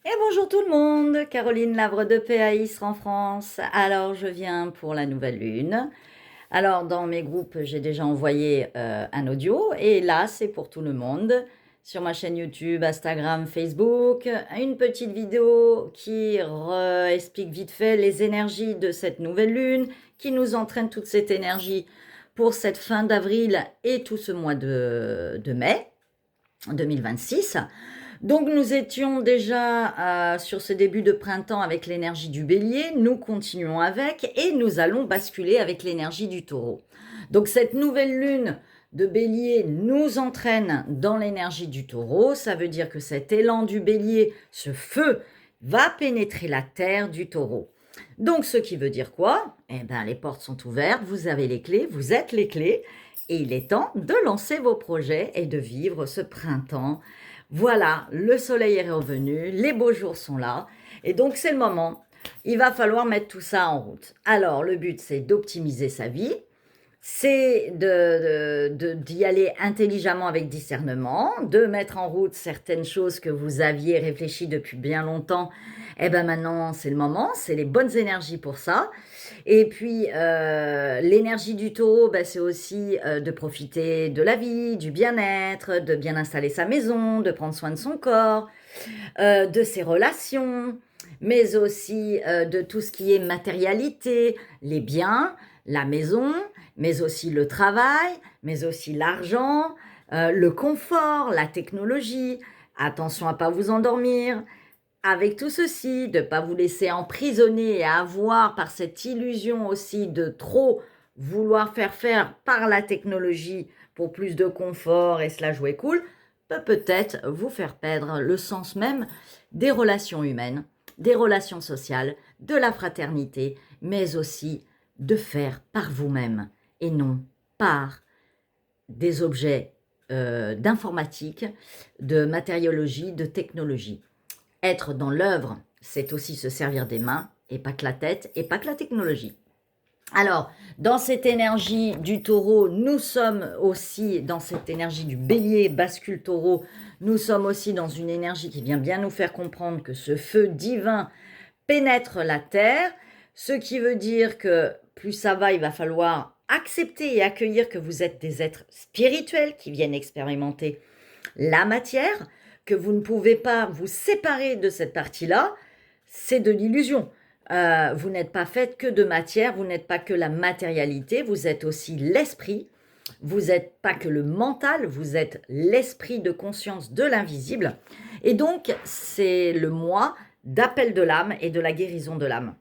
Et bonjour tout le monde, Caroline Lavre de PAIS en France. Alors je viens pour la nouvelle lune. Alors dans mes groupes, j'ai déjà envoyé un audio et là c'est pour tout le monde. Sur ma chaîne YouTube, Instagram, Facebook, une petite vidéo qui explique vite fait les énergies de cette nouvelle lune, qui nous entraîne toute cette énergie pour cette fin d'avril et tout ce mois de mai 2026. Donc nous étions déjà sur ce début de printemps avec l'énergie du bélier, nous continuons avec et nous allons basculer avec l'énergie du taureau. Donc cette nouvelle lune de bélier nous entraîne dans l'énergie du taureau, ça veut dire que cet élan du bélier, ce feu, va pénétrer la terre du taureau. Donc ce qui veut dire quoi? Eh bien les portes sont ouvertes, vous avez les clés, vous êtes les clés et il est temps de lancer vos projets et de vivre ce printemps. Voilà, le soleil est revenu, les beaux jours sont là, et donc c'est le moment. Il va falloir mettre tout ça en route. Alors, le but, c'est d'optimiser sa vie, c'est d'y aller intelligemment avec discernement, de mettre en route certaines choses que vous aviez réfléchies depuis bien longtemps. Eh bien maintenant, c'est le moment, c'est les bonnes énergies pour ça. Et puis, l'énergie du taureau, ben, c'est aussi de profiter de la vie, du bien-être, de bien installer sa maison, de prendre soin de son corps, de ses relations, mais aussi de tout ce qui est matérialité, les biens, la maison, mais aussi le travail, mais aussi l'argent, le confort, la technologie. Attention à ne pas vous endormir. Avec tout ceci, de ne pas vous laisser emprisonner et avoir par cette illusion aussi de trop vouloir faire par la technologie pour plus de confort et cela jouer cool, peut peut-être vous faire perdre le sens même des relations humaines, des relations sociales, de la fraternité, mais aussi de faire par vous-même et non par des objets d'informatique, de matériologie, de technologie. Être dans l'œuvre, c'est aussi se servir des mains et pas que la tête et pas que la technologie. Alors, dans cette énergie du taureau, nous sommes aussi dans cette énergie du bélier, bascule taureau, nous sommes aussi dans une énergie qui vient bien nous faire comprendre que ce feu divin pénètre la terre, ce qui veut dire que plus ça va, il va falloir accepter et accueillir que vous êtes des êtres spirituels qui viennent expérimenter la matière, que vous ne pouvez pas vous séparer de cette partie-là, c'est de l'illusion. Vous n'êtes pas faite que de matière, vous n'êtes pas que la matérialité, vous êtes aussi l'esprit, vous n'êtes pas que le mental, vous êtes l'esprit de conscience de l'invisible. Et donc, c'est le mois d'appel de l'âme et de la guérison de l'âme.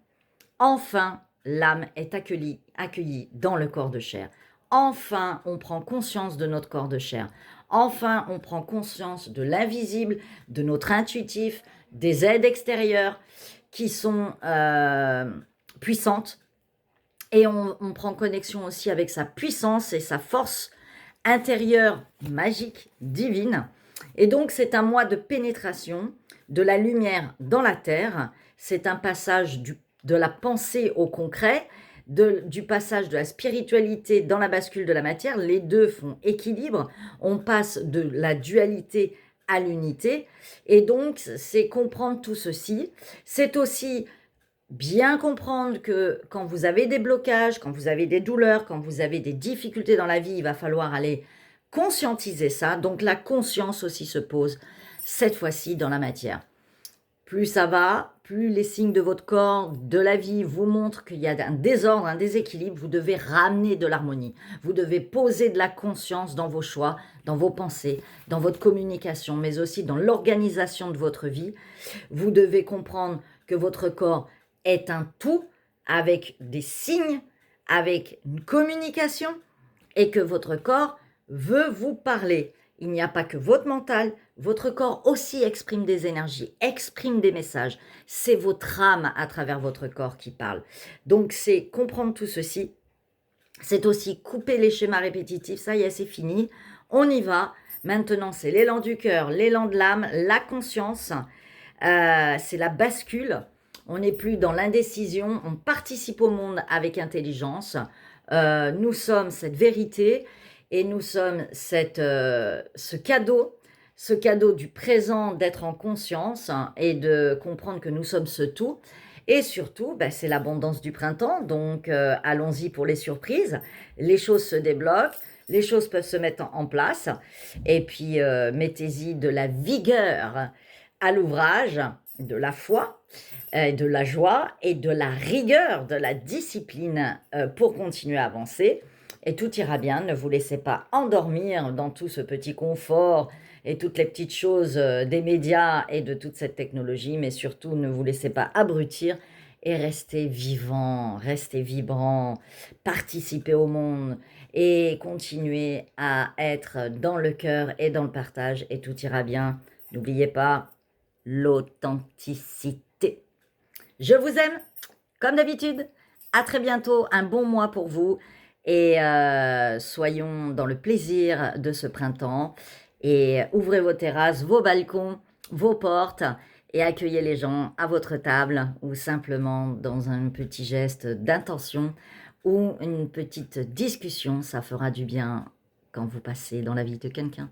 Enfin, l'âme est accueillie dans le corps de chair. Enfin, on prend conscience de notre corps de chair. Enfin, on prend conscience de l'invisible, de notre intuitif, des aides extérieures qui sont puissantes. Et on prend connexion aussi avec sa puissance et sa force intérieure magique, divine. Et donc, c'est un mois de pénétration de la lumière dans la terre. C'est un passage de la pensée au concret, du passage de la spiritualité dans la bascule de la matière. Les deux font équilibre. On passe de la dualité à l'unité. Et donc, c'est comprendre tout ceci. C'est aussi bien comprendre que quand vous avez des blocages, quand vous avez des douleurs, quand vous avez des difficultés dans la vie, il va falloir aller conscientiser ça. Donc la conscience aussi se pose, cette fois-ci dans la matière. Plus ça va, plus les signes de votre corps, de la vie vous montrent qu'il y a un désordre, un déséquilibre, vous devez ramener de l'harmonie. Vous devez poser de la conscience dans vos choix, dans vos pensées, dans votre communication, mais aussi dans l'organisation de votre vie. Vous devez comprendre que votre corps est un tout avec des signes, avec une communication et que votre corps veut vous parler. Il n'y a pas que votre mental, votre corps aussi exprime des énergies, exprime des messages. C'est votre âme à travers votre corps qui parle. Donc c'est comprendre tout ceci. C'est aussi couper les schémas répétitifs. Ça y est, c'est fini. On y va. Maintenant, c'est l'élan du cœur, l'élan de l'âme, la conscience. C'est la bascule. On n'est plus dans l'indécision. On participe au monde avec intelligence. Nous sommes cette vérité et nous sommes ce cadeau, ce cadeau du présent, d'être en conscience et de comprendre que nous sommes ce tout. Et surtout, bah, c'est l'abondance du printemps, donc allons-y pour les surprises. Les choses se débloquent, les choses peuvent se mettre en place. Et puis, mettez-y de la vigueur à l'ouvrage, de la foi, de la joie et de la rigueur, de la discipline pour continuer à avancer. Et tout ira bien, ne vous laissez pas endormir dans tout ce petit confort et toutes les petites choses des médias et de toute cette technologie, mais surtout ne vous laissez pas abrutir et restez vivant, restez vibrant, participez au monde et continuez à être dans le cœur et dans le partage et tout ira bien. N'oubliez pas l'authenticité. Je vous aime, comme d'habitude. À très bientôt, un bon mois pour vous. Et soyons dans le plaisir de ce printemps. Et ouvrez vos terrasses, vos balcons, vos portes et accueillez les gens à votre table ou simplement dans un petit geste d'intention ou une petite discussion. Ça fera du bien quand vous passez dans la vie de quelqu'un.